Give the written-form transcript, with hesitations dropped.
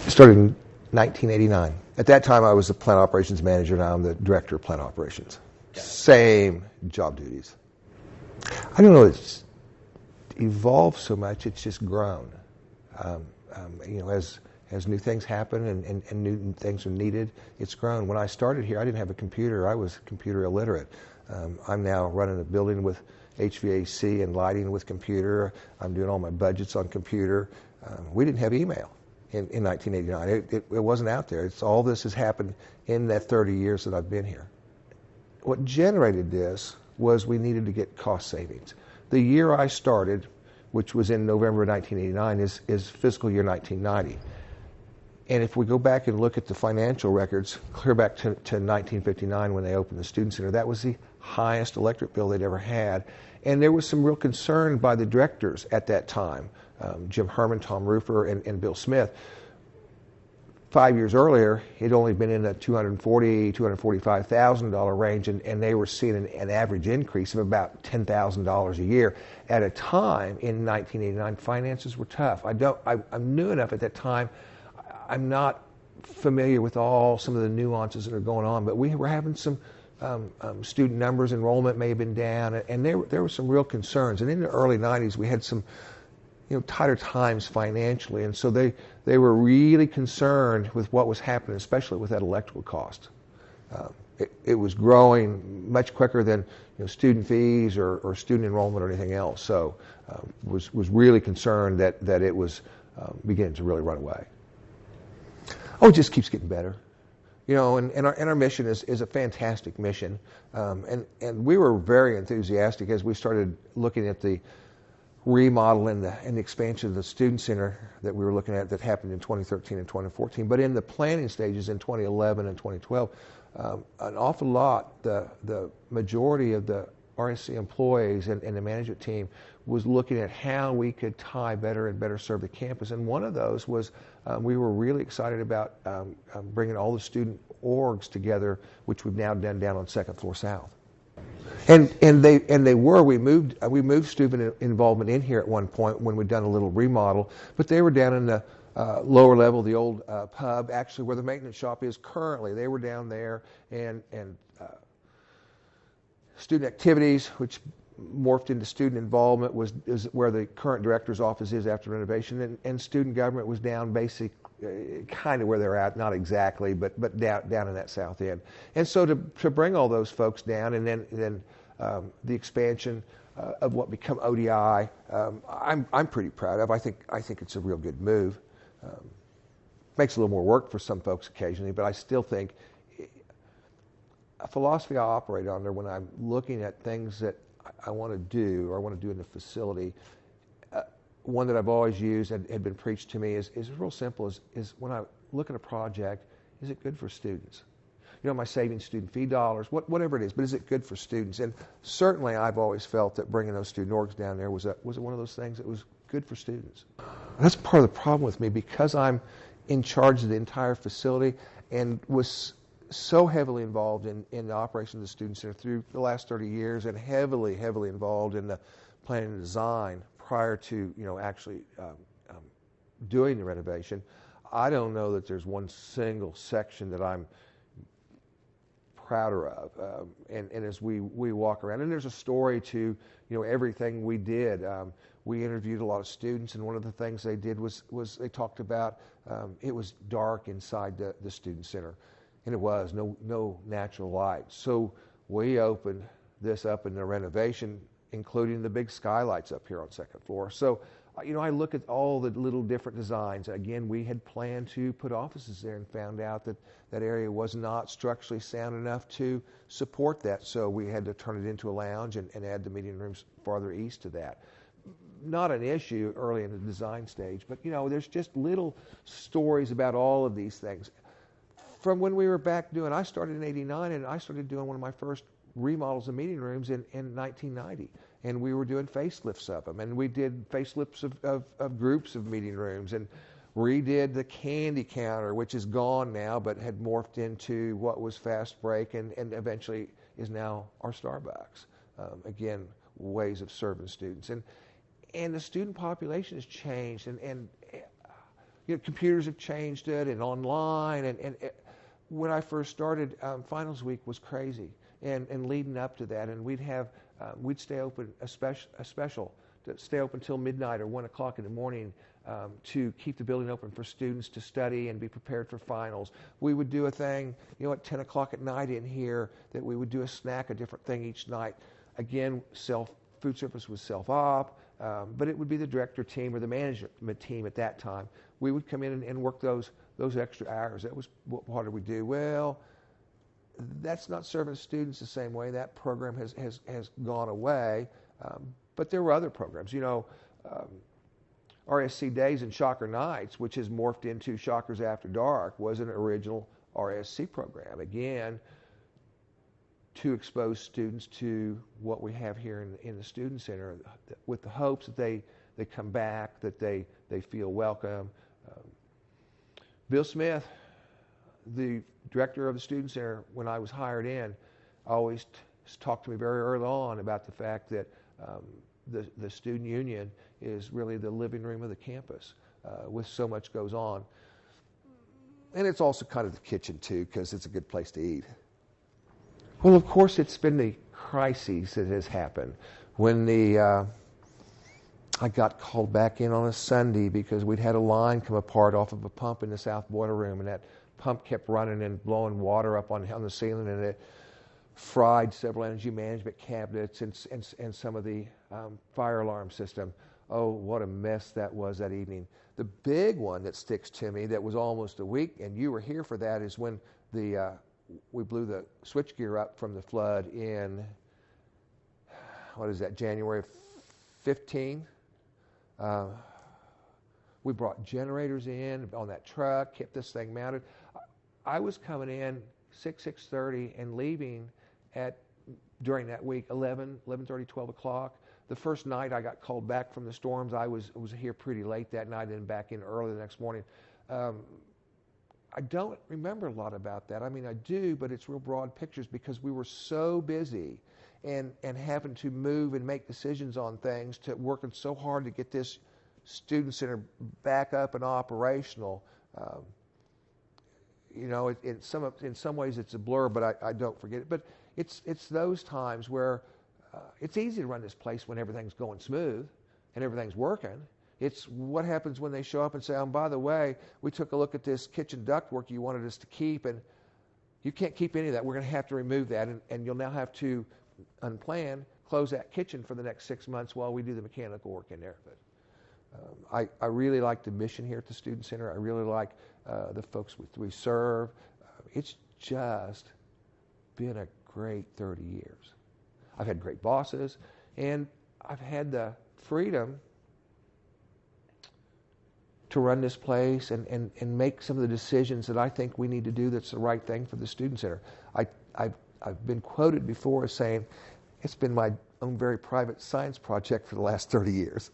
Started in 1989. At that time, I was the plant operations manager. Now I'm the director of plant operations. Same job duties. I don't know. It's evolved so much. It's just grown. As new things happen and new things are needed, it's grown. When I started here, I didn't have a computer. I was computer illiterate. I'm now running a building with HVAC and lighting with computer. I'm doing all my budgets on computer. We didn't have email in 1989. It wasn't out there. All this has happened in that 30 years that I've been here. What generated this was we needed to get cost savings. The year I started, which was in November of 1989, is fiscal year 1990. And if we go back and look at the financial records, clear back to 1959 when they opened the Student Center, that was the highest electric bill they'd ever had. And there was some real concern by the directors at that time, Jim Herman, Tom Roofer, and Bill Smith. 5 years earlier, it had only been in the $240,000, $245,000 range, and they were seeing an average increase of about $10,000 a year. At a time in 1989, finances were tough. I'm new enough at that time. I'm not familiar with some of the nuances that are going on, but we were having some student numbers, enrollment may have been down, and there were some real concerns. And in the early 90s, we had some tighter times financially, and so they were really concerned with what was happening, especially with that electrical cost. It was growing much quicker than student fees or student enrollment or anything else. So was really concerned that it was beginning to really run away. It just keeps getting better. And our mission is a fantastic mission, and we were very enthusiastic as we started looking at the remodel and the expansion of the Student Center that we were looking at that happened in 2013 and 2014. But in the planning stages in 2011 and 2012, an awful lot, the majority of the RSC employees and the management team was looking at how we could tie better and better serve the campus. And one of those was we were really excited about bringing all the student orgs together, which we've now done down on Second Floor South. And we moved student involvement in here at one point when we'd done a little remodel, but they were down in the lower level, the old pub, actually where the maintenance shop is currently. They were down there, and student activities, which morphed into student involvement, is where the current director's office is after renovation, and student government was down basically kind of where they're at, not exactly, but down in that south end. And so to bring all those folks down, and then the expansion of what become ODI, I'm pretty proud of. I think it's a real good move. Makes a little more work for some folks occasionally, but I still think a philosophy I operate under when I'm looking at things that I want to do or I want to do in the facility. One that I've always used and had been preached to me is real simple, is when I look at a project, is it good for students? Am I saving student fee dollars, whatever it is, but is it good for students? And certainly I've always felt that bringing those student orgs down there was one of those things that was good for students. That's part of the problem with me, because I'm in charge of the entire facility and was so heavily involved in the operation of the Student Center through the last 30 years, and heavily involved in the planning and design prior to actually doing the renovation. I don't know that there's one single section that I'm prouder of. And as we walk around, and there's a story to everything we did. We interviewed a lot of students, and one of the things they did was they talked about it was dark inside the Student Center. And it was no natural light. So we opened this up in the renovation, including the big skylights up here on second floor. So, I look at all the little different designs. Again, we had planned to put offices there and found out that area was not structurally sound enough to support that. So we had to turn it into a lounge and add the meeting rooms farther east to that. Not an issue early in the design stage, but there's just little stories about all of these things. From when we were back doing, I started in '89, and I started doing one of my first remodels of meeting rooms in 1990, and we were doing facelifts of them, and we did facelifts of groups of meeting rooms, and redid the candy counter, which is gone now, but had morphed into what was Fast Break, and eventually is now our Starbucks. Again, ways of serving students, and the student population has changed, and computers have changed it, and online, and when I first started, finals week was crazy, and leading up to that, and we'd stay open a special to stay open till midnight or 1 o'clock in the morning to keep the building open for students to study and be prepared for finals. We would do a thing, at 10 o'clock at night in here, that we would do a snack, a different thing each night. Again, food service was self-op, but it would be the director team or the management team at that time. We would come in and work those extra hours. That was what did we do? Well, that's not serving students the same way. That program has gone away. But there were other programs. RSC Days and Shocker Nights, which has morphed into Shockers After Dark, was an original RSC program. Again, to expose students to what we have here in the Student Center, with the hopes that they come back, that they feel welcome. Bill Smith, the director of the Student Center, when I was hired in, always talked to me very early on about the fact that the student union is really the living room of the campus, with so much goes on. And it's also kind of the kitchen, too, because it's a good place to eat. Well, of course, it's been the crises that has happened. When I got called back in on a Sunday because we'd had a line come apart off of a pump in the south boiler room, and that pump kept running and blowing water up on the ceiling, and it fried several energy management cabinets and some of the fire alarm system. Oh, what a mess that was that evening. The big one that sticks to me that was almost a week, and you were here for that, is when we blew the switchgear up from the flood in, January 15? We brought generators in on that truck, kept this thing mounted. I was coming in 6:30 and leaving during that week 11:30, 12 o'clock. The first night I got called back from the storms, I was here pretty late that night and back in early the next morning. I don't remember a lot about that. I mean, I do, but it's real broad pictures because we were so busy and having to move and make decisions on things, working so hard to get this student center back up and operational. In some ways it's a blur, but I don't forget it. But it's those times where it's easy to run this place when everything's going smooth and everything's working. It's what happens when they show up and say, by the way, we took a look at this kitchen ductwork you wanted us to keep, and you can't keep any of that. We're going to have to remove that, and you'll now have to, unplanned, close that kitchen for the next 6 months while we do the mechanical work in there. But I really like the mission here at the Student Center. I really like the folks we serve. It's just been a great 30 years. I've had great bosses, and I've had the freedom to run this place and make some of the decisions that I think we need to do that's the right thing for the Student Center. I've been quoted before as saying, it's been my own very private science project for the last 30 years.